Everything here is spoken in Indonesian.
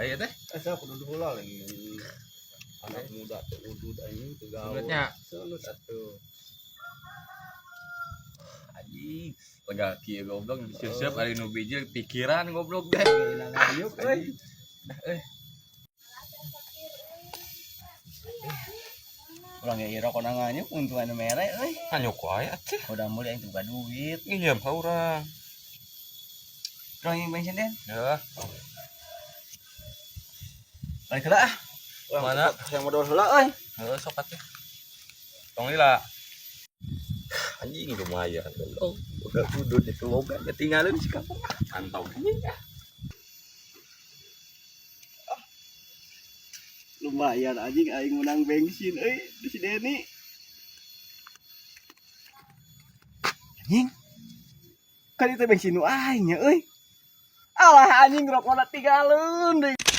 ya teh. Saya kudu heula lagi. Anak muda tuh udud anjing teu gaul. Mulutnya Sulut atuh. Anjing lega kieu goblok siap-siap ari nu bijil pikiran goblok teh. Ngayuk euy. Urang ge rokok nangannya untuk anu mere euy. anyuk wae atuh. Udah mulai yang buka duit. Iya urang. Urang yang bensin den. Ya, Balik heula ah. mana? Yang modal heula euy. Heuh sok atuh. Tong lila. Anjing lumayan. Oh, udah udud itu boga ketinggalan si kapok. Mantap. Lumayan anjing aing menang bensin euy di si Deni. Anjing. Kan itu bensin nu aing nya euy. Alah anjing rokona tinggalun deui.